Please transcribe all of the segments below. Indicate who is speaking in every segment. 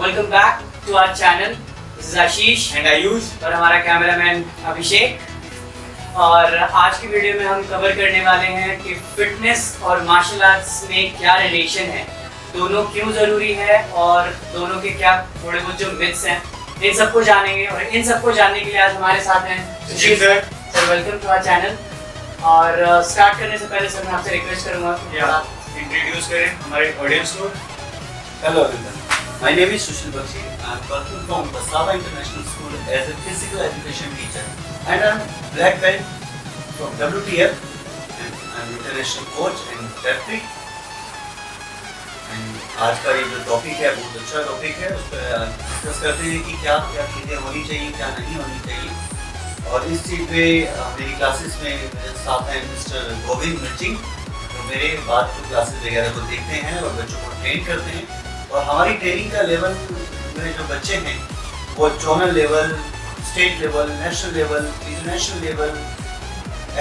Speaker 1: Welcome back to our channel. This is Ashish
Speaker 2: and Ayush
Speaker 1: और हमारा cameraman अभिषेक। और आज की वीडियो में हम कवर करने वाले हैं कि फिटनेस और मार्शल आर्ट्स में क्या रिलेशन है, दोनों क्यों ज़रूरी है और दोनों के क्या थोड़े बहुत जो मिथ्स हैं, इन सबको जानेंगे। और इन सबको जानने के लिए आज हमारे साथ हैं Sushil sir. Sir welcome to our channel. और स्टार्ट करने से पहले सर मैं आपसे रिक्वेस्ट करूँगा कि आप
Speaker 2: इंट्रोड्यूस करें हमारे ऑडियंस को।
Speaker 3: Hello everyone. My name is Sushil Bakshi. I am working from Basava International School as a physical education teacher, and I am black belt from WTF, and I am international coach and referee. And आज का ये जो topic है बहुत अच्छा topic है, उस पर डिस्कस करते हैं कि क्या क्या चीज़ें होनी चाहिए, क्या नहीं होनी चाहिए। और इस चीज़ पे मेरी क्लासेस में मेरे साथ हैं मिस्टर गोविंद मिर्चिंग, जो मेरे बाद जो क्लासेस वगैरह को देखते हैं और बच्चों को ट्रेन करते हैं। और हमारी ट्रेनिंग का लेवल में जो बच्चे हैं वो zonal level, state level, national level, international level,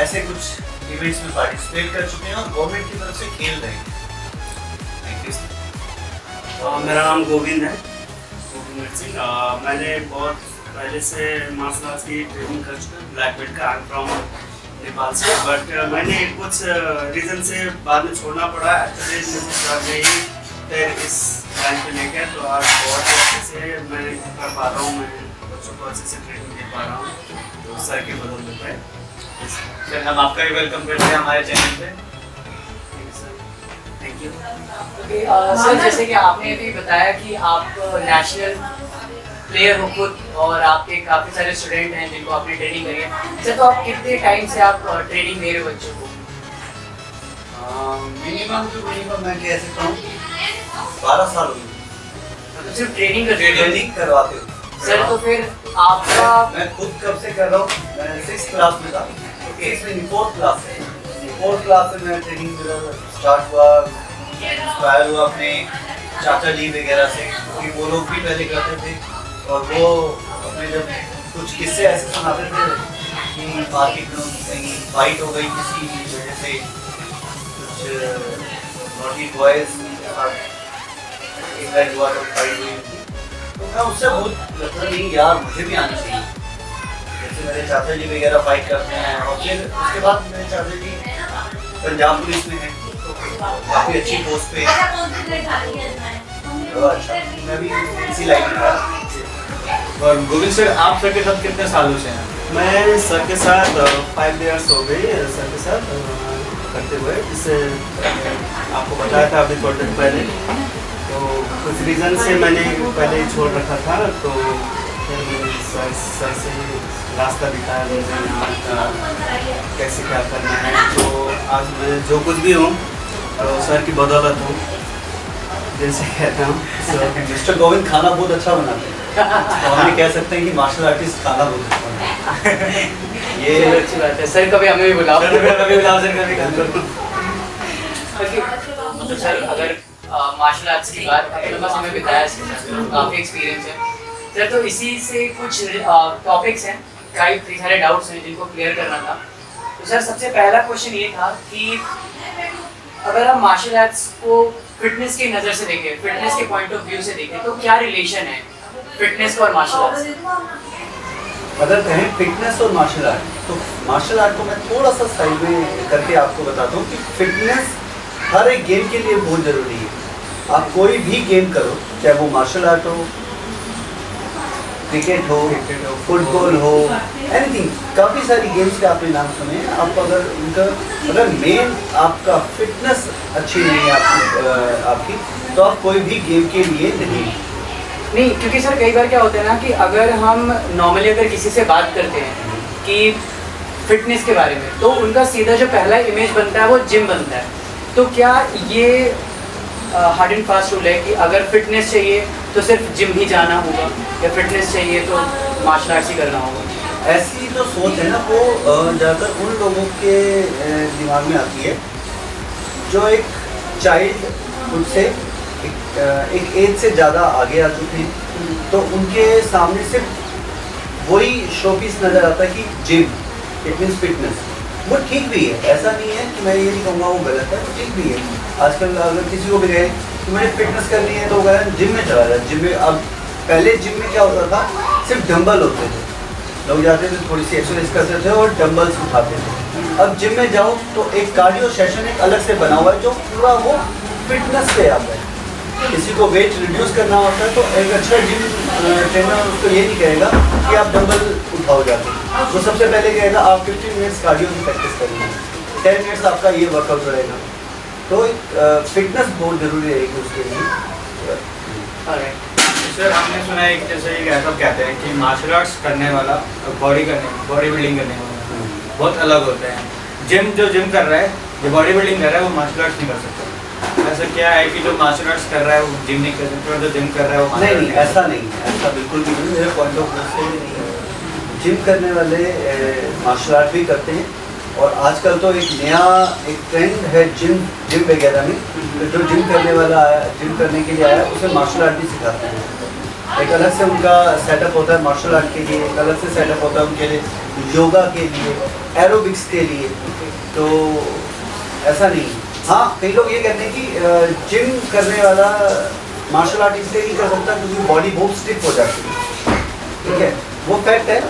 Speaker 3: ऐसे कुछ इवेंट्स में पार्टिसिपेट कर चुके हैं और गवर्नमेंट की तरफ से खेल रहे हैं। Thank you.
Speaker 4: मेरा नाम गोविंद है, गोविंद मिर्चिंग। मैंने बहुत पहले से मार्शल आर्ट्स की ट्रेनिंग कर चुका हूँ, ब्लैक बेल्ट का। आई एम फ्रॉम नेपाल से, बट मैंने कुछ रीज़न से बाद में छोड़ना पड़ा। एक्चुअली फिर इस लाइन पे लेकर तो आज बहुत अच्छे से मैं कर पा रहा हूँ, मैं बच्चों को अच्छे से ट्रेनिंग दे पा रहा हूँ, तो सर के बदल देता है।
Speaker 2: सर हम आपका भी वेलकम करते हैं हमारे चैनल पे।
Speaker 4: Thank you.
Speaker 1: सर जैसे कि आपने अभी बताया कि आप नेशनल प्लेयर हो खुद और आपके काफ़ी सारे स्टूडेंट हैं जिनको आपने ट्रेनिंग करी है। सर तो आप कितने टाइम से आप ट्रेनिंग दे रहे हो बच्चों को?
Speaker 3: मिनिमम मैं कह सकता हूँ 12 साल हो गए।
Speaker 1: मतलब सिर्फ ट्रेनिंग
Speaker 3: करवाते हो
Speaker 1: सर, तो फिर आपका
Speaker 3: मैं खुद कब से कर रहा हूँ, मैं 6th क्लास में था, 4th क्लास से 4th क्लास से मैं ट्रेनिंग मेरा स्टार्ट हुआ, इंस्पायर हुआ अपने चाचा जी वगैरह से, क्योंकि वो लोग भी पहले करते थे और वो अपने जब कुछ किस्से ऐसे सुनाते थे कि मार्केट में कहीं फाइट हो गई किसी वजह से, कुछ नॉटी बॉयज इवेंट हुआ तो फाइट हुई, तो मैं उससे बहुत लगता नहीं यार मुझे भी आना चाहिए। जैसे मेरे चाचा जी वगैरह फाइट करते हैं और फिर उसके बाद मेरे चाचा जी पंजाब पुलिस में हैं, तो काफ़ी अच्छी पोस्ट पे तो अच्छा मैं भी इसी लाइन में था।
Speaker 2: और गोविंद सर आप सर के साथ कितने सालों से हैं?
Speaker 4: मैं सर के साथ 5 इयर्स हो गई सर के साथ करते हुए, जिससे आपको बताया था अभी थोड़ी देर पहले, तो कुछ रीज़न से मैंने पहले ही छोड़ रखा था, तो फिर मैंने सर से रास्ता दिखाया मुझे यहाँ कैसे क्या करना है। तो आज मैं जो कुछ भी हूँ तो सर की बदौलत हूँ, जैसे कहता हूँ।
Speaker 3: मिस्टर गोविंद खाना बहुत अच्छा बनाते हैं, तो हम ये कह सकते हैं कि मार्शल आर्टिस्ट खाना बहुत अच्छा बनाते हैं।
Speaker 1: ये अच्छी बात है सर, कभी हमें भी बुलाओ। मतलब सर अगर मार्शल आर्ट्स की बात करें तो बस हमें बताया काफ़ी एक्सपीरियंस है सर, तो इसी से कुछ टॉपिक्स हैं, कई सारे डाउट्स हैं जिनको क्लियर करना था। तो सर सबसे पहला क्वेश्चन ये था कि अगर हम मार्शल आर्ट्स को फिटनेस की नज़र से देखें, फिटनेस के पॉइंट ऑफ व्यू से देखें, तो क्या रिलेशन है फिटनेस और मार्शल आर्ट्स?
Speaker 3: अगर कहें फिटनेस और मार्शल आर्ट, तो मार्शल आर्ट को मैं थोड़ा सा साइड में करके आपको बताता हूँ कि फिटनेस हर एक गेम के लिए बहुत ज़रूरी है। आप कोई भी गेम करो, चाहे वो मार्शल आर्ट हो, क्रिकेट हो, फुटबॉल हो, एनीथिंग, काफ़ी सारी गेम्स के आपने नाम सुने हैं। आप अगर मेन आपका फिटनेस अच्छी नहीं है आपकी तो आप कोई भी गेम के लिए नहीं,
Speaker 1: क्योंकि सर कई बार क्या होता है ना कि अगर हम नॉर्मली अगर किसी से बात करते हैं कि फिटनेस के बारे में, तो उनका सीधा जो पहला इमेज बनता है वो जिम बनता है। तो क्या ये हार्ड एंड फास्ट रूल है कि अगर फिटनेस चाहिए तो सिर्फ जिम ही जाना होगा, या फिटनेस चाहिए तो मार्शल आर्ट्स ही करना होगा?
Speaker 3: ऐसी जो सोच है ना वो ज़्यादातर उन लोगों के दिमाग में आती है जो एक चाइल्ड खुद से एक एज से ज़्यादा आगे आ चुके हैं, तो उनके सामने सिर्फ वही शोपीस नज़र आता है कि जिम, इट मीन्स फिटनेस। वो ठीक भी है, ऐसा नहीं है कि मैं ये नहीं कहूँगा वो गलत है, वो ठीक भी है। आजकल अगर किसी को भी कहे कि मुझे फिटनेस करनी है तो वो जिम में चला जाए, जिम में अब पहले जिम में क्या होता था, सिर्फ डंबल होते थे, लोग जाते थे थोड़ी सी एक्सरसाइज करते थे और डंबल्स उठाते थे। अब जिम में जाओ तो एक कार्डियो सेशन एक अलग से बना हुआ है जो पूरा वो फिटनेस पे आता है। किसी को वेट रिड्यूस करना होता है तो एक अच्छा जिम ट्रेनर उसको ये नहीं कहेगा कि आप डंबल उठाओ जाके, वो सबसे पहले कहेगा आप 15 मिनट्स कार्डियो की प्रैक्टिस करेंगे, 10 मिनट्स आपका ये वर्कआउट रहेगा। तो फिटनेस बहुत ज़रूरी रहेगी उसके लिए।
Speaker 1: Alright.
Speaker 2: सर हमने सुना है कि जैसे एक ऐसा कहते हैं कि मार्शल आर्ट्स करने वाला और बॉडी बिल्डिंग करने वाला बहुत अलग होता है। जो जिम कर रहा है, जो बॉडी बिल्डिंग कर रहा है वो मार्शल आर्ट्स नहीं कर सकता। ऐसा क्या है कि जो मार्शल आर्ट्स कर रहा है वो जिम नहीं कर सकता, और जो जिम कर रहा है वो
Speaker 3: नहीं, ऐसा नहीं है, ऐसा बिल्कुल भी नहीं। मेरे पॉइंट ऑफ व्यू से नहीं है। जिम करने वाले मार्शल आर्ट भी करते हैं, और आजकल तो एक नया ट्रेंड है जिम वगैरह में, तो जो जिम करने वाला आया, जिम करने के लिए आया उसे मार्शल आर्ट भी सिखाते हैं। एक अलग से उनका सेटअप होता है मार्शल आर्ट के लिए, एक अलग से सेटअप होता है उनके लिए योगा के लिए, एरोबिक्स के लिए। तो ऐसा नहीं। हाँ, कई लोग ये कहते हैं कि जिम करने वाला मार्शल आर्ट इसलिए नहीं कर सकता क्योंकि बॉडी बहुत स्टिफ हो जाती है। ठीक है, वो फैक्ट है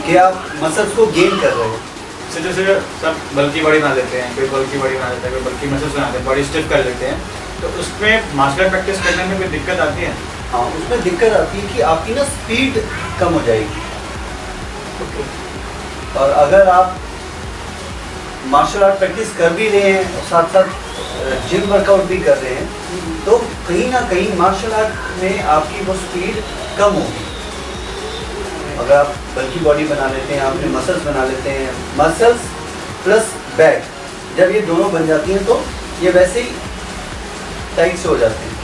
Speaker 3: कि आप मसल्स को गेन कर रहे हो।
Speaker 2: जैसे सब बल्कि बॉडी बना लेते हैं, कोई बल्कि बॉडी बना लेता है, कोई बल्कि मसल्स बनाते हैं, बॉडी स्टिफ कर लेते हैं, तो उसमें मार्शल आर्ट प्रैक्टिस करने में कोई दिक्कत आती है?
Speaker 3: हाँ, उसमें दिक्कत आती है कि आपकी ना स्पीड कम हो जाएगी। और अगर आप मार्शल आर्ट प्रैक्टिस कर भी रहे हैं और साथ साथ जिम वर्कआउट भी कर रहे हैं, तो कहीं ना कहीं मार्शल आर्ट में आपकी वो स्पीड कम होगी। अगर आप बल्कि बॉडी बना लेते हैं, आपने मसल्स बना लेते हैं, मसल्स प्लस बैक जब ये दोनों बन जाती हैं तो ये वैसे ही टाइट से हो जाते हैं।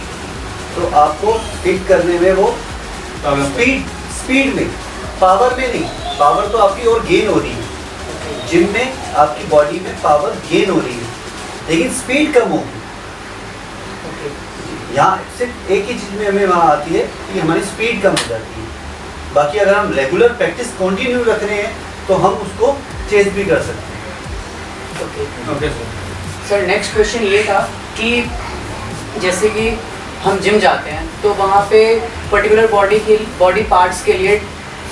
Speaker 3: तो आपको हिट करने में वो स्पीड में, पावर में नहीं, पावर तो आपकी और गेन हो रही है। जिम में आपकी बॉडी में पावर गेन हो रही है, लेकिन स्पीड कम होगी। यहाँ सिर्फ एक ही चीज़ में हमें वहाँ आती है कि हमारी स्पीड कम हो जाती है। बाकी अगर हम रेगुलर प्रैक्टिस कंटिन्यू रख रहे हैं तो हम उसको चेंज भी कर सकते हैं।
Speaker 2: ओके
Speaker 1: सर, नेक्स्ट क्वेश्चन ये था कि जैसे कि हम जिम जाते हैं तो वहाँ पे पर्टिकुलर बॉडी पार्ट्स के लिए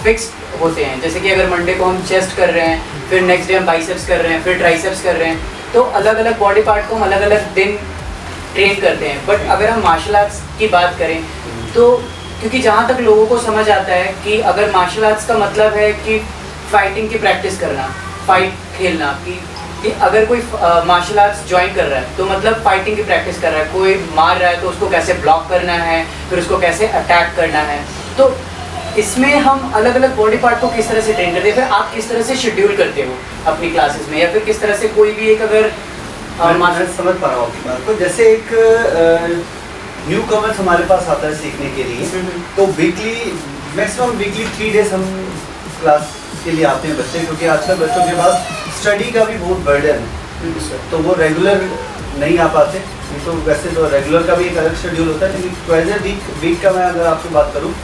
Speaker 1: फिक्स होते हैं। जैसे कि अगर मंडे को हम चेस्ट कर रहे हैं, फिर नेक्स्ट डे हम बाइसेप्स कर रहे हैं, फिर ट्राइसेप्स कर रहे हैं, तो अलग अलग बॉडी पार्ट को हम अलग अलग दिन ट्रेन करते हैं। बट अगर हम मार्शल आर्ट्स की बात करें तो क्योंकि जहाँ तक लोगों को समझ आता है कि अगर मार्शल आर्ट्स का मतलब है कि फाइटिंग की प्रैक्टिस करना, फाइट खेलना, कि अगर कोई मार्शल आर्ट्स ज्वाइन कर रहा है तो मतलब फाइटिंग की प्रैक्टिस कर रहा है, कोई मार रहा है तो उसको कैसे ब्लॉक करना है, फिर उसको कैसे अटैक करना है। तो इसमें हम अलग अलग बॉडी पार्ट को किस तरह से ट्रेन करते हैं, फिर आप किस तरह से शेड्यूल करते हो अपनी क्लासेस में, या फिर किस तरह से कोई भी एक अगर
Speaker 3: मैं समझ पा रहा हूँ आपकी बात को। जैसे एक न्यू कमर्स हमारे पास आता है सीखने के लिए, तो वीकली मैक्सिमम वीकली 3 डेज हम क्लास के लिए आते हैं बच्चे, क्योंकि आजकल बच्चों के पास स्टडी का भी बहुत बर्डन है, तो वो रेगुलर नहीं आ पाते। नहीं तो वैसे तो रेगुलर का भी एक अलग शेड्यूल होता है, लेकिन ट्वाइस अ वीक का मैं अगर आपसे बात करूँ,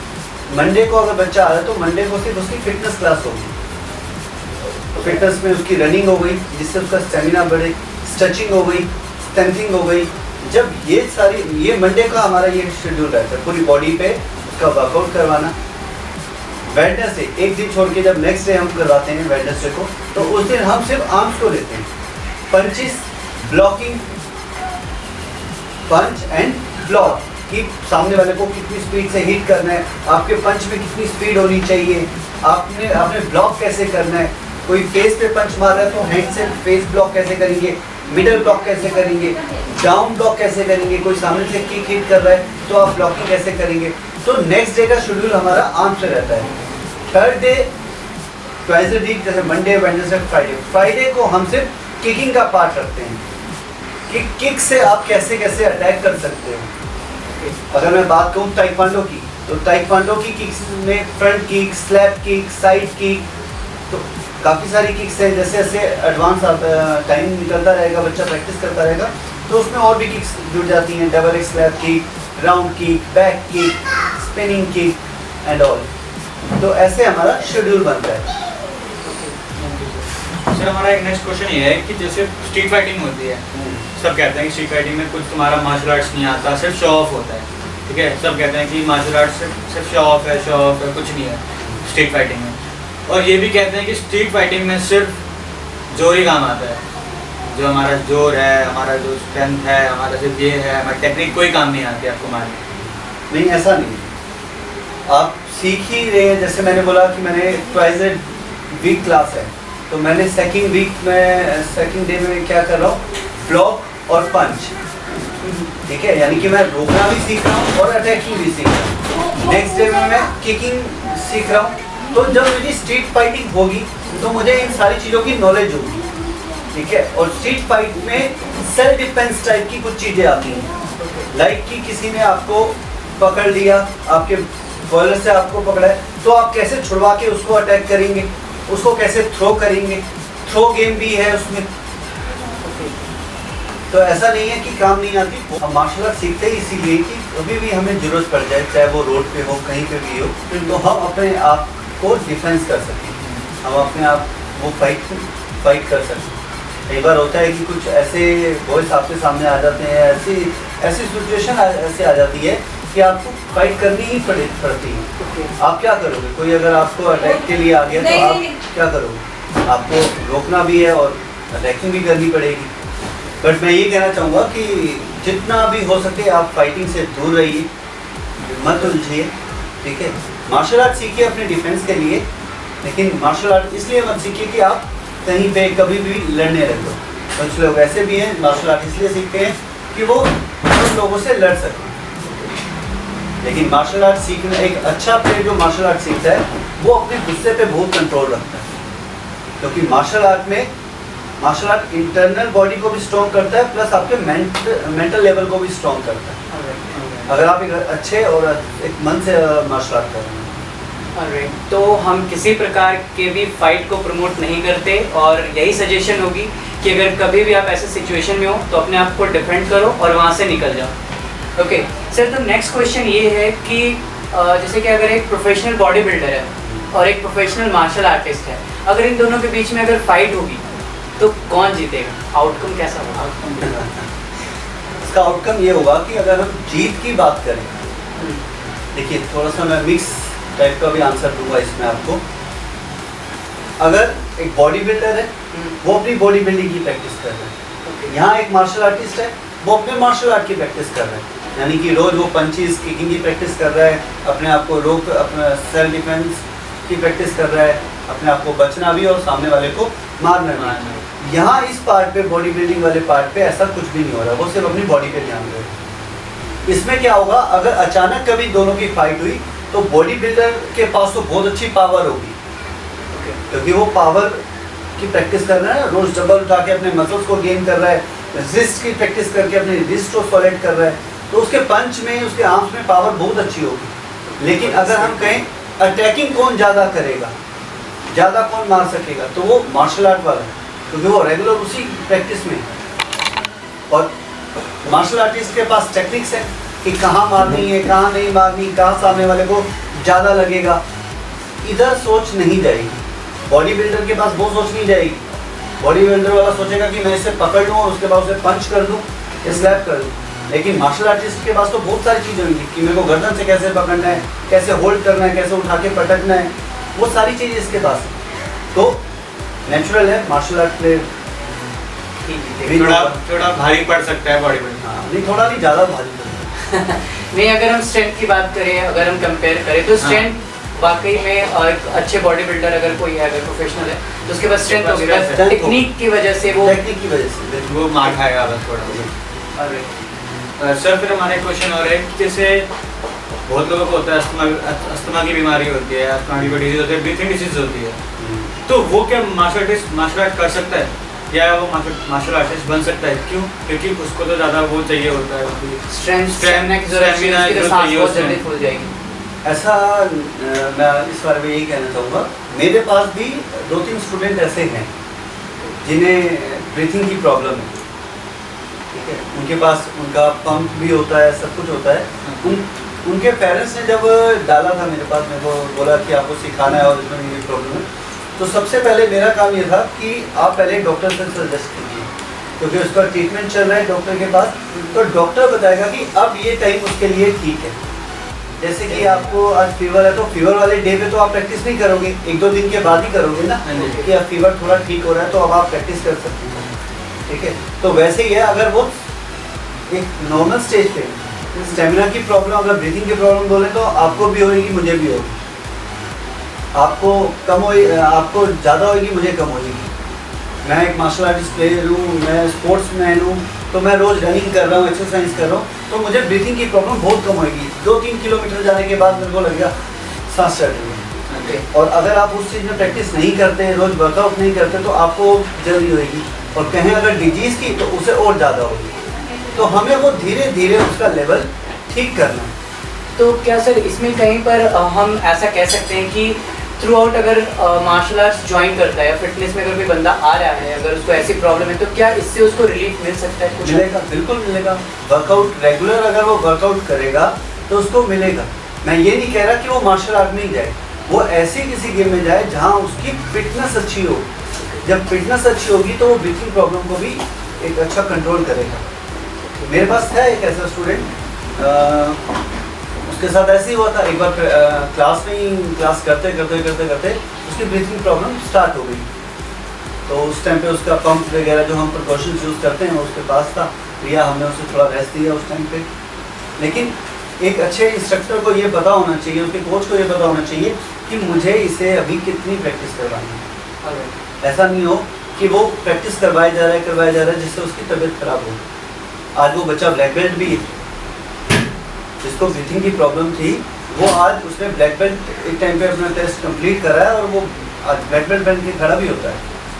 Speaker 3: मंडे को अगर बच्चा आ रहा है तो मंडे को सिर्फ उसकी फिटनेस क्लास होगी। तो फिटनेस में उसकी रनिंग हो गई जिससे उसका स्टेमिना बढ़े, स्ट्रेचिंग हो गई, स्ट्रेंथिंग हो गई। जब ये मंडे का हमारा ये शेड्यूल रहता है, पूरी बॉडी पे उसका वर्कआउट करवाना। वेडनेसडे एक दिन छोड़ के जब नेक्स्ट डे हम करवाते हैं वेडनेसडे को, तो उस दिन हम सिर्फ आर्म्स को लेते हैं, punches, blocking, punch and block, कि सामने वाले को कितनी स्पीड से हिट करना है, आपके पंच में कितनी स्पीड होनी चाहिए, आपने ब्लॉक कैसे करना है। कोई फेस पे पंच मार रहा है तो हैंड से फेस ब्लॉक कैसे करेंगे, मिडल ब्लॉक कैसे करेंगे, डाउन ब्लॉक कैसे करेंगे, कोई सामने से किक हिट कर रहा है तो आप ब्लॉकिंग कैसे करेंगे। तो नेक्स्ट डे का शेड्यूल हमारा आर्म से रहता है। Third day twice a week, जैसे मंडे, वेडनेसडे, फ्राइडे को हम सिर्फ किकिंग का पार्ट रखते हैं कि किक से आप कैसे कैसे अटैक कर सकते हो। अगर मैं बात करूँ ताइक्वांडो की, तो ताइक्वांडो की किक्स में front kick, slap kick, side kick, तो काफ़ी सारी किक्स हैं। जैसे जैसे एडवांस टाइम निकलता रहेगा, बच्चा प्रैक्टिस करता रहेगा, तो उसमें और भी किक्स जुड़ जाती हैं। डबल एक slap kick, round kick, back kick, spinning kick and all. तो ऐसे हमारा शेड्यूल बनता है।
Speaker 2: सर, हमारा एक नेक्स्ट क्वेश्चन ये है कि जैसे स्ट्रीट फाइटिंग होती है, सब कहते हैं कि स्ट्रीट फाइटिंग में कुछ तुम्हारा मार्शल आर्ट्स नहीं आता, सिर्फ शो ऑफ होता है, ठीक है, सब कहते हैं कि मार्शल आर्ट सिर्फ शो ऑफ है, कुछ नहीं है स्ट्रीट फाइटिंग में। और ये भी कहते हैं कि स्ट्रीट फाइटिंग में सिर्फ जोर ही काम आता है, जो हमारा जोर है, हमारा जो स्ट्रेंथ है, हमारा सिर्फ ये है, हमारी टेक्निक कोई काम नहीं आती आपको मारने।
Speaker 3: नहीं, ऐसा नहीं, आप सीख ही रहे हैं। जैसे मैंने बोला कि मैंने ट्वाइस ए वीक क्लास है, तो मैंने सेकंड डे में क्या कर रहा हूँ, ब्लॉक और पंच, ठीक है, यानी कि मैं रोकना भी सीख रहा हूँ और अटैकिंग भी सीख रहा हूँ। नेक्स्ट डे में मैं किकिंग सीख रहा हूँ। तो जब मेरी स्ट्रीट फाइटिंग होगी तो मुझे इन सारी चीज़ों की नॉलेज होगी, ठीक है। और स्ट्रीट फाइट में सेल्फ डिफेंस टाइप की कुछ चीज़ें आती हैं, लाइक कि किसी ने आपको पकड़ लिया, आपके बॉलर से आपको पकड़ा है, तो आप कैसे छुड़वा के उसको अटैक करेंगे, उसको कैसे थ्रो करेंगे, थ्रो गेम भी है उसमें। तो ऐसा नहीं है कि काम नहीं आती। हम मार्शल आर्ट सीखते ही इसीलिए कि कभी भी हमें जरूरत पड़ जाए, चाहे वो रोड पे हो, कहीं पे भी हो, तो हम अपने आप को डिफेंस कर सकें, हम अपने आप वो फाइट कर सकें। कई बार होता है कि कुछ ऐसे वॉइस आपके सामने आ जाते हैं, ऐसी सिचुएशन ऐसे आ जाती है कि आपको फाइट करनी ही पड़ती है। आप क्या करोगे? कोई अगर आपको अटैक के लिए आ गया तो आप क्या करोगे? आपको रोकना भी है और अटैकिंग भी करनी पड़ेगी। बट मैं ये कहना चाहूँगा कि जितना भी हो सके आप फाइटिंग से दूर रहिए, मत उलझिए, ठीक है। मार्शल आर्ट सीखिए अपने डिफेंस के लिए, लेकिन मार्शल आर्ट इसलिए मत सीखिए कि आप कहीं पे कभी भी लड़ने लगो। कुछ लोग ऐसे भी हैं मार्शल आर्ट इसलिए सीखते हैं कि वो उन लोगों से लड़ सकें। लेकिन मार्शल आर्ट सीखना, एक अच्छा प्लेयर जो मार्शल आर्ट सीखता है वो अपने गुस्से पे बहुत कंट्रोल रखता है, क्योंकि मार्शल आर्ट इंटरनल बॉडी को भी स्ट्रॉन्ग करता है, प्लस आपके मेंटल लेवल को भी स्ट्रॉन्ग करता है, अगर आप एक अच्छे और एक मन से मार्शल आर्ट कर रहे हैं।
Speaker 1: तो हम किसी प्रकार के भी फाइट को प्रमोट नहीं करते, और यही सजेशन होगी कि अगर कभी भी आप ऐसे सिचुएशन में हो तो अपने आप को डिफेंड करो और वहाँ से निकल जाओ। ओके सर, तो नेक्स्ट क्वेश्चन ये है कि जैसे कि अगर एक प्रोफेशनल बॉडी बिल्डर है और एक प्रोफेशनल मार्शल आर्टिस्ट है, अगर इन दोनों के बीच में अगर फाइट होगी तो कौन जीतेगा? आउटकम कैसा होगा?
Speaker 3: इसका आउटकम ये होगा कि अगर हम जीत की बात करें, देखिए थोड़ा सा मैं मिक्स टाइप का भी आंसर दूंगा इसमें आपको। अगर एक बॉडी बिल्डर है, वो अपनी बॉडी बिल्डिंग की प्रैक्टिस कर रहा है, यहाँ एक मार्शल आर्टिस्ट है, वो अपने मार्शल आर्ट की प्रैक्टिस कर रहा है, यानी कि रोज वो पंचेस किकिंग की प्रैक्टिस कर रहा है, अपने आप को रोक, अपना सेल्फ डिफेंस की प्रैक्टिस कर रहा है, अपने आप को बचना भी और सामने वाले को मारना भी। यहाँ इस पार्ट पे, बॉडी बिल्डिंग वाले पार्ट पे ऐसा कुछ भी नहीं हो रहा, वो सिर्फ अपनी बॉडी पे ध्यान दे रहा है। इसमें क्या होगा, अगर अचानक कभी दोनों की फाइट हुई तो बॉडी बिल्डर के पास तो बहुत अच्छी पावर होगी, क्योंकि वो पावर की प्रैक्टिस कर रहा है, रोज डबल उठा के अपने मसल्स को गेन कर रहा है, रिस्ट की प्रैक्टिस करके अपने रिस्ट को सॉलिड कर रहा है, तो उसके पंच में, उसके आर्म्स में पावर बहुत अच्छी होगी। लेकिन अगर हम कहें अटैकिंग कौन ज़्यादा करेगा, ज़्यादा कौन मार सकेगा, तो वो मार्शल आर्ट वाला है, क्योंकि वो रेगुलर उसी प्रैक्टिस में है। और मार्शल आर्टिस्ट के पास टेक्निक्स है कि कहाँ मारनी है, कहाँ नहीं मारनी, कहाँ सामने वाले को ज़्यादा लगेगा, इधर सोच नहीं जाएगी। बॉडी बिल्डर के पास वो सोच नहीं जाएगी। बॉडी बिल्डर वाला सोचेगा कि मैं इसे पकड़ लूँ और उसके बाद उसे पंच कर दूँ, स्लैप कर दूँ। लेकिन मार्शल आर्टिस्ट के पास तो बहुत सारी चीज़ें होंगी कि मेरे को गर्दन से कैसे पकड़ना है, कैसे होल्ड करना है, कैसे उठा के पटकना है, वो सारी चीज़ें इसके पास है। तो नेचुरल है मार्शल आर्ट प्लेयर
Speaker 2: थोड़ा भारी पड़ सकता है बॉडी बिल्डिंग।
Speaker 3: हाँ, नहीं थोड़ा नहीं, ज़्यादा भारी पड़ता है।
Speaker 1: नहीं, अगर हम स्ट्रेंथ की बात करें, अगर हम कंपेयर करें तो स्ट्रेंथ वाकई में एक अच्छे बॉडी बिल्डर अगर कोई है, अगर प्रोफेशनल है तो उसके पास स्ट्रेंथ होगी, बस टेक्निक की वजह से वो
Speaker 2: मार खाएगा बस थोड़ा। अरे सर, फिर हमारे क्वेश्चन और है कि जैसे बहुत लोगों को होता है अस्थमा की बीमारी होती है, अस्थमा की डिजीज होती है, ब्रीथिंग डिजीज होती है, तो वो क्या मार्शल आर्ट कर सकता है या वो मार्शल आर्टिस्ट बन सकता है? क्यों? क्योंकि उसको तो ज़्यादा वो चाहिए होता है,
Speaker 1: स्ट्रेंथ की जरूरत फूल जाएगी।
Speaker 3: ऐसा मैं इस बारे में यही कहना चाहूँगा, मेरे पास भी 2-3 स्टूडेंट ऐसे हैं जिन्हें ब्रीथिंग की प्रॉब्लम है, ठीक है, उनके पास उनका पंप भी होता है, सब कुछ होता है। उनके पेरेंट्स ने जब डाला था मेरे पास, मेरे को बोला कि आपको सिखाना है और इसमें ये प्रॉब्लम है, तो सबसे पहले मेरा काम ये था कि आप पहले डॉक्टर से सजेस्ट कीजिए क्योंकि उसका ट्रीटमेंट चल रहा है डॉक्टर के पास, तो डॉक्टर बताएगा कि अब ये टाइम उसके लिए ठीक है। जैसे कि आपको आज फीवर है तो फीवर वाले डे पे तो आप प्रैक्टिस नहीं करोगे, 1-2 दिन के बाद ही करोगे ना कि अब फीवर थोड़ा ठीक हो रहा है तो अब आप प्रैक्टिस कर सकते हो, ठीक है। तो वैसे ही है, अगर वो एक नॉर्मल स्टेज पे स्टेमिना की प्रॉब्लम, अगर ब्रीथिंग की प्रॉब्लम बोले तो आपको भी होगी, मुझे भी होगी, आपको कम हो, आपको ज़्यादा होगी, मुझे कम होगी। मैं एक मार्शल आर्टिस्ट प्लेयर हूँ, मैं स्पोर्ट्स मैन हूँ, तो मैं रोज़ रनिंग कर रहा हूँ, एक्सरसाइज कर रहा हूँ, तो मुझे ब्रीथिंग की प्रॉब्लम बहुत कम होगी। 2-3 किलोमीटर जाने के बाद मेरे को लगेगा सांस चढ़ रही है। और अगर आप उस चीज़ में प्रैक्टिस नहीं करते, रोज़ वर्कआउट नहीं करते, तो आपको जल्दी होगी, और कहें अगर डिजीज़ की तो उसे और ज़्यादा होगी। तो हमें वो धीरे धीरे उसका लेवल ठीक करना है।
Speaker 1: तो क्या सर इसमें कहीं पर हम ऐसा कह सकते हैं कि थ्रू आउट अगर मार्शल आर्ट्स ज्वाइन करता है या फिटनेस में अगर कोई बंदा आ रहा है, अगर उसको ऐसी प्रॉब्लम है, तो क्या इससे उसको रिलीफ मिल सकता है? कुछ
Speaker 3: मिलेगा, बिल्कुल मिलेगा। वर्कआउट रेगुलर अगर वो वर्कआउट करेगा तो उसको मिलेगा। मैं ये नहीं कह रहा कि वो मार्शल आर्ट में ही जाए, वो ऐसी किसी गेम में जाए जहाँ उसकी फिटनेस अच्छी हो। जब फिटनेस अच्छी होगी तो वो ब्रीथिंग प्रॉब्लम को भी एक अच्छा कंट्रोल करेगा। मेरे पास था एक ऐसा स्टूडेंट, उसके साथ ऐसे ही हुआ था। एक बार क्लास में ही क्लास करते उसकी ब्रीथिंग प्रॉब्लम स्टार्ट हो गई। तो उस टाइम पे उसका पंप वगैरह जो हम प्रिकॉशंस यूज़ करते हैं उसके पास था, लिया हमने, उसे थोड़ा रेस्ट दिया उस टाइम पे। लेकिन एक अच्छे इंस्ट्रक्टर को ये पता होना चाहिए, उसके कोच को ये पता होना चाहिए कि मुझे इसे अभी कितनी प्रैक्टिस करवानी है। ऐसा नहीं हो कि वो प्रैक्टिस करवाया जा रहा है जिससे उसकी तबीयत खराब हो। आज वो बच्चा ब्लैक बेल्ट भी है, जिसको ब्रीथिंग की प्रॉब्लम थी, वो आज उसने ब्लैक बेल्ट एक टाइम पे अपना टेस्ट कंप्लीट करा है, और वो आज ब्लैक बेल्ट पहन के खड़ा भी होता है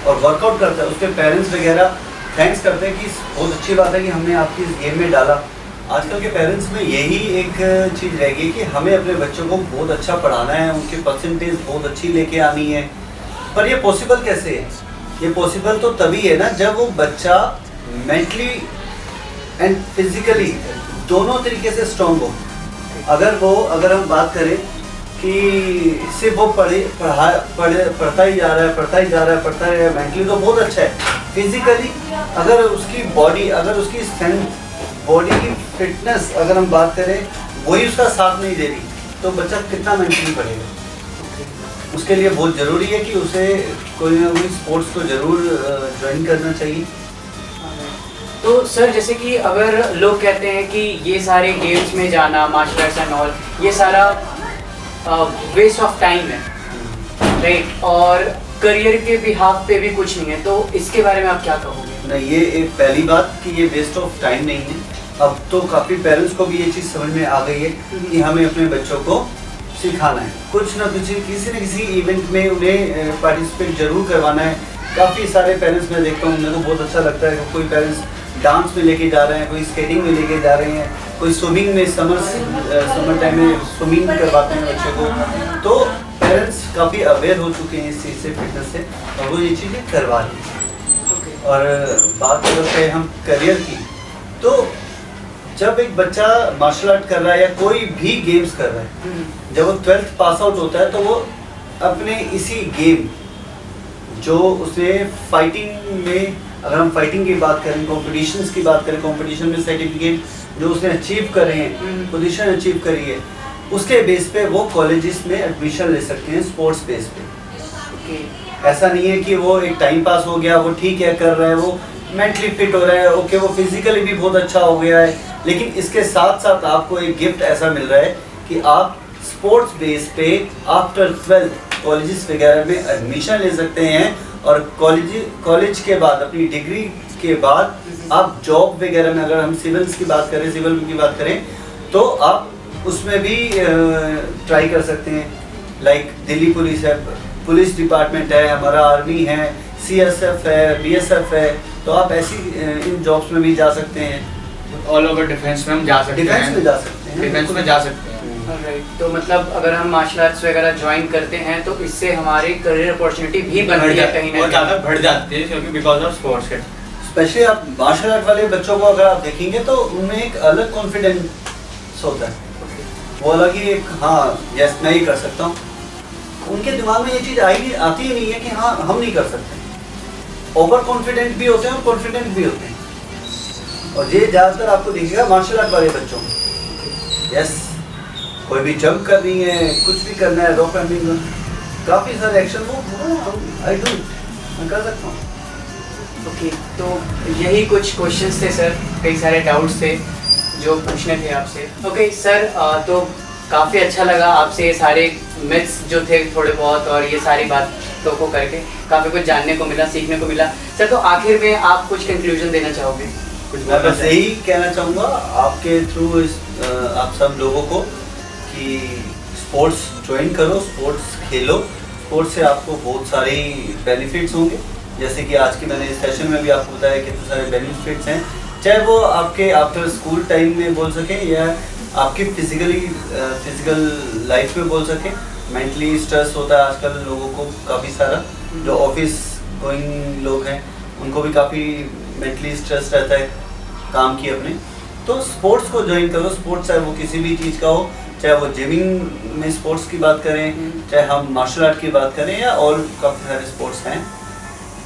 Speaker 3: और वर्कआउट करता है। उसके पेरेंट्स वगैरह थैंक्स करते हैं कि बहुत अच्छी बात है कि हमने आपकी इस गेम में डाला। आजकल के पेरेंट्स में यही एक चीज़ रह गई कि हमें अपने बच्चों को बहुत अच्छा पढ़ाना है, उनकी परसेंटेज बहुत अच्छी लेके आनी है। पर ये पॉसिबल कैसे है? ये पॉसिबल तो तभी है ना जब वो बच्चा मेंटली एंड फिजिकली दोनों तरीके से स्ट्रॉन्ग हो। अगर हम बात करें कि सिर्फ वो पढ़ता ही जा रहा है, मेंटली तो बहुत अच्छा है, फिजिकली अगर उसकी बॉडी, अगर उसकी स्ट्रेंथ, बॉडी की फिटनेस अगर हम बात करें वही उसका साथ नहीं दे रही, तो बच्चा कितना मेंटली पढ़ेगा। उसके लिए बहुत ज़रूरी है कि उसे कोई ना कोई स्पोर्ट्स को ज़रूर ज्वाइन करना चाहिए।
Speaker 1: तो सर जैसे कि अगर लोग कहते हैं कि ये सारे गेम्स में जाना, मार्शल आर्ट्स एंड ऑल, ये सारा वेस्ट ऑफ टाइम है, राइट, और करियर के बिहाफ पे भी कुछ नहीं है, तो इसके बारे में आप क्या कहोगे?
Speaker 3: नहीं, ये एक पहली बात कि ये वेस्ट ऑफ टाइम नहीं है। अब तो काफ़ी पेरेंट्स को भी ये चीज़ समझ में आ गई है कि हमें अपने बच्चों को सिखाना है, कुछ ना कुछ किसी न किसी इवेंट में उन्हें पार्टिसिपेट जरूर करवाना है। काफ़ी सारे पेरेंट्स मैं देखता हूँ, मेरे को बहुत अच्छा लगता है कि कोई पेरेंट्स डांस में लेके जा रहे हैं, कोई स्केटिंग में लेके जा रहे हैं, कोई स्विमिंग में समर टाइम में स्विमिंग करवाते हैं बच्चे को। तो पेरेंट्स काफ़ी अवेयर हो चुके हैं इस चीज़ से, फिटनेस से, और वो ये चीज़ें करवा रही हैं। और बात करते हैं हम करियर की, तो जब एक बच्चा मार्शल आर्ट कर रहा है या कोई भी गेम्स कर रहा है, जब वो 12th पास आउट होता है तो वो अपने इसी गेम जो उसने फाइटिंग में, अगर हम फाइटिंग की बात करें, कॉम्पिटिशन्स की बात करें, कॉम्पिटिशन में सर्टिफिकेट जो उसने अचीव करे हैं, पोजीशन अचीव करी है, उसके बेस पे वो कॉलेजेस में एडमिशन ले सकते हैं स्पोर्ट्स बेस पे। ऐसा नहीं है कि वो एक टाइम पास हो गया, वो ठीक है कर रहा है, वो मेंटली फिट हो रहा है, ओके, वो फिजिकली भी बहुत अच्छा हो गया है, लेकिन इसके साथ साथ आपको एक गिफ्ट ऐसा मिल रहा है कि आप स्पोर्ट्स बेस पे आफ्टर 12th कॉलेजेस वगैरह में एडमिशन ले सकते हैं, और कॉलेज के बाद, अपनी डिग्री के बाद आप जॉब वगैरह में, अगर हम सिविल की बात करें तो आप उसमें भी ट्राई कर सकते हैं। लाइक दिल्ली पुलिस है, पुलिस डिपार्टमेंट है, हमारा आर्मी है, CSF है, BSF है, तो आप ऐसी इन जॉब्स में भी जा सकते हैं।
Speaker 2: ऑल ओवर डिफेंस में हम जा सकते हैं,
Speaker 3: डिफेंस में जा सकते हैं,
Speaker 2: डिफेंस में जा सकते हैं।
Speaker 1: राइट, तो मतलब अगर हम मार्शल आर्ट्स वगैरह ज्वाइन करते हैं तो इससे हमारी करियर अपॉर्चुनिटी भी बनती है कहीं ना
Speaker 2: और ज़्यादा बढ़ जाती है, क्योंकि बिकॉज ऑफ स्पोर्ट्स के।
Speaker 3: स्पेशली आप मार्शल आर्ट वाले बच्चों को अगर आप देखेंगे तो उनमें एक अलग कॉन्फिडेंस होता है, वो अलग ही एक, हाँ यस मैं ही कर सकता हूँ। उनके दिमाग में ये चीज़ आती ही नहीं है कि हाँ हम नहीं कर सकते। ओवर कॉन्फिडेंट भी होते हैं और कॉन्फिडेंट भी होते हैं, और ये ज़्यादातर आपको दिखेगा मार्शल आर्ट वाले बच्चों में। यस, कोई भी जंप करनी है, कुछ भी करना है, रॉक क्लाइंबिंग, काफ़ी सारे एक्शन वो आई डू, मैं कर सकता हूँ।
Speaker 1: ओके, तो यही कुछ क्वेश्चंस थे सर, कई सारे डाउट्स थे जो पूछने थे आपसे। ओके सर, तो काफ़ी अच्छा लगा आपसे ये सारे मिथ्स जो थे थोड़े बहुत और ये सारी बातों को करके काफ़ी कुछ जानने को मिला, सीखने को मिला। सर तो आखिर में आप कुछ कंक्लूजन देना चाहोगे?
Speaker 3: मैं बस यही कहना चाहूँगा आपके थ्रू आप सब लोगों को कि स्पोर्ट्स ज्वाइन करो, स्पोर्ट्स खेलो, स्पोर्ट्स से आपको बहुत सारे बेनिफिट्स होंगे। जैसे कि आज की मैंने इस सेशन में भी आपको बताया कितने सारे बेनिफिट्स हैं, चाहे वो आपके आफ्टर स्कूल टाइम में बोल सकें या आपकी फिजिकल लाइफ में बोल सकें। मेंटली स्ट्रेस होता है आजकल लोगों को काफ़ी सारा, जो ऑफिस गोइंग लोग हैं उनको भी काफ़ी मेंटली स्ट्रेस रहता है काम की अपने। तो स्पोर्ट्स को ज्वाइन करो, स्पोर्ट्स चाहे वो किसी भी चीज़ का हो, चाहे वो जिमिंग में स्पोर्ट्स की बात करें, चाहे हम मार्शल आर्ट की बात करें, या और काफ़ी सारे स्पोर्ट्स हैं,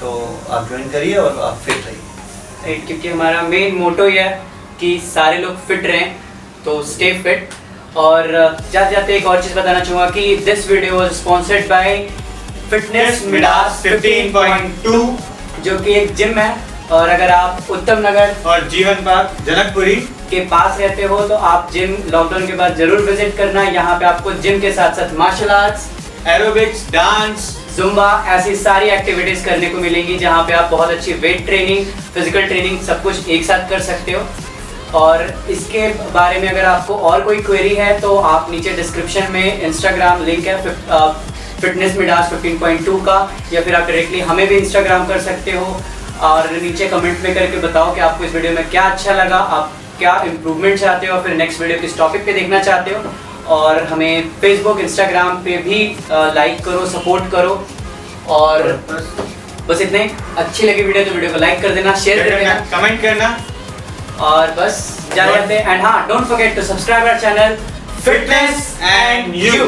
Speaker 3: तो आप ज्वाइन करिए और आप फिट रहिए।
Speaker 1: राइट, क्योंकि हमारा मेन मोटो ये है कि सारे लोग फिट रहें, तो स्टे फिट। और जाते जाते एक और चीज़ बताना चाहूँगा कि this video was sponsored by fitness Midas 15.2, जो कि एक जिम है। और अगर आप उत्तम नगर
Speaker 2: और जीवन पार्क जनकपुरी
Speaker 1: के पास रहते हो तो आप जिम लॉकडाउन के बाद जरूर विजिट करना। यहाँ पे आपको जिम के साथ साथ martial arts,
Speaker 2: aerobics, dance,
Speaker 1: zumba, ऐसी सारी एक्टिविटीज़ करने को मिलेंगी, जहाँ पे आप बहुत अच्छी वेट ट्रेनिंग, फिजिकल ट्रेनिंग सब कुछ एक साथ कर सकते हो। और इसके बारे में अगर आपको और कोई क्वेरी है तो आप नीचे डिस्क्रिप्शन में इंस्टाग्राम लिंक है फिटनेस मिडास 15.2 का, या फिर आप डायरेक्टली हमें भी इंस्टाग्राम कर सकते हो। और नीचे कमेंट में करके बताओ कि आपको इस वीडियो में क्या अच्छा लगा, आप क्या इम्प्रूवमेंट चाहते हो, फिर नेक्स्ट वीडियो किस टॉपिक पे देखना चाहते हो। और हमें फेसबुक, इंस्टाग्राम पे भी लाइक करो, सपोर्ट करो। और बस इतने, अच्छी लगी वीडियो तो वीडियो को लाइक कर देना, शेयर कर देना,
Speaker 2: कमेंट करना,
Speaker 1: और बस जा जाते हैं। एंड हाँ, don't forget to subscribe our channel
Speaker 2: fitness and you.